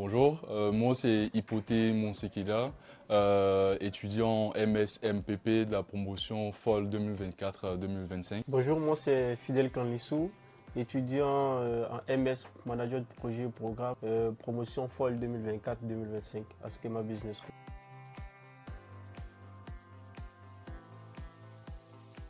Bonjour, moi c'est Hypothé Monsekela, étudiant MSMPP de la promotion FOL 2024-2025. Bonjour, moi c'est Fidel Kanlissou, étudiant en MS, manager de projet et programme, promotion FOL 2024-2025 à Schema Business School.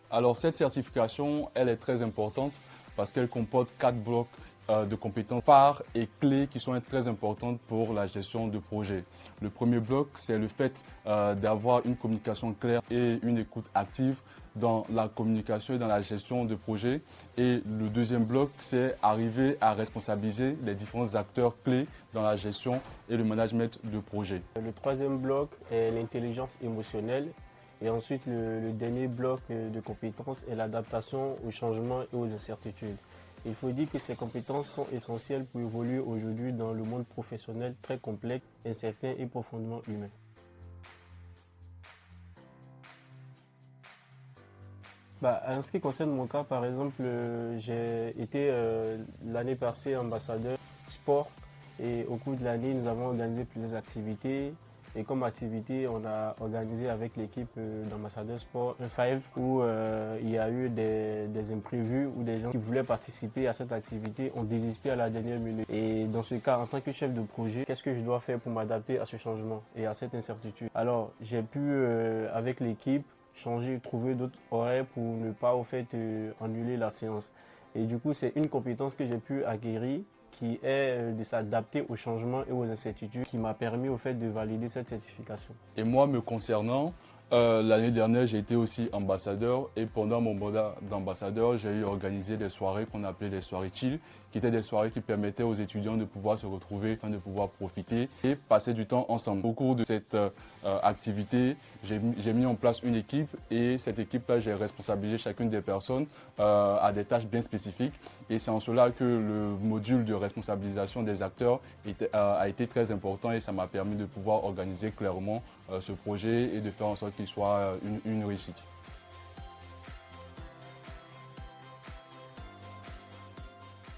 Alors cette certification, elle est très importante parce qu'elle comporte 4 blocs de compétences phares et clés qui sont très importantes pour la gestion de projet. Le premier bloc, c'est le fait d'avoir une communication claire et une écoute active dans la communication et dans la gestion de projet. Et le deuxième bloc, c'est arriver à responsabiliser les différents acteurs clés dans la gestion et le management de projet. Le troisième bloc est l'intelligence émotionnelle. Et ensuite, le dernier bloc de compétences est l'adaptation aux changements et aux incertitudes. Il faut dire que ces compétences sont essentielles pour évoluer aujourd'hui dans le monde professionnel très complexe, incertain et profondément humain. En ce qui concerne mon cas, par exemple, j'ai été l'année passée ambassadeur sport et au cours de l'année, nous avons organisé plusieurs activités. Et comme activité, on a organisé avec l'équipe d'ambassadeurs sport un five où il y a eu des imprévus où des gens qui voulaient participer à cette activité ont désisté à la dernière minute. Et dans ce cas, en tant que chef de projet, qu'est-ce que je dois faire pour m'adapter à ce changement et à cette incertitude? Alors, j'ai pu, avec l'équipe, changer, trouver d'autres horaires pour ne pas au fait annuler la séance. Et du coup, c'est une compétence que j'ai pu acquérir qui est de s'adapter aux changements et aux incertitudes qui m'a permis au fait de valider cette certification. Et moi, me concernant, l'année dernière, j'ai été aussi ambassadeur et pendant mon mandat d'ambassadeur, j'ai eu organisé des soirées qu'on appelait les soirées chill, qui étaient des soirées qui permettaient aux étudiants de pouvoir se retrouver, de pouvoir profiter et passer du temps ensemble. Au cours de cette activité, j'ai mis en place une équipe et cette équipe-là, j'ai responsabilisé chacune des personnes à des tâches bien spécifiques et c'est en cela que le module de responsabilisation des acteurs a été très important et ça m'a permis de pouvoir organiser clairement ce projet et de faire en sorte qu'il soit une réussite.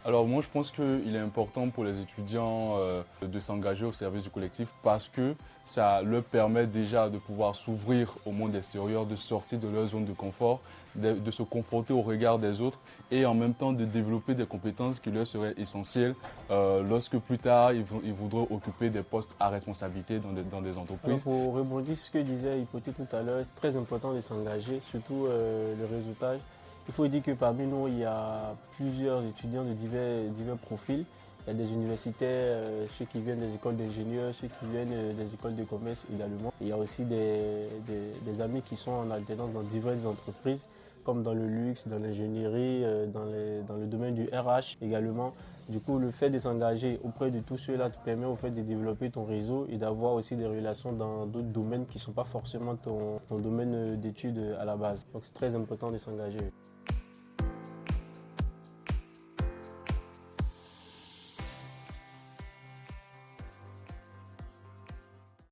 Alors moi je pense qu'il est important pour les étudiants de s'engager au service du collectif parce que ça leur permet déjà de pouvoir s'ouvrir au monde extérieur, de sortir de leur zone de confort, de se confronter au regard des autres et en même temps de développer des compétences qui leur seraient essentielles lorsque plus tard ils voudront occuper des postes à responsabilité dans des Alors entreprises. pour rebondir sur ce que disait Hypothé tout à l'heure, c'est très important de s'engager, surtout le réseautage. Il faut dire que parmi nous, il y a plusieurs étudiants de divers profils. Il y a des universitaires, ceux qui viennent des écoles d'ingénieurs, ceux qui viennent des écoles de commerce également. Il y a aussi des amis qui sont en alternance dans diverses entreprises, comme dans le luxe, dans l'ingénierie, dans le domaine du RH également. Du coup, le fait de s'engager auprès de tous ceux-là te permet au fait de développer ton réseau et d'avoir aussi des relations dans d'autres domaines qui ne sont pas forcément ton domaine d'études à la base. Donc c'est très important de s'engager.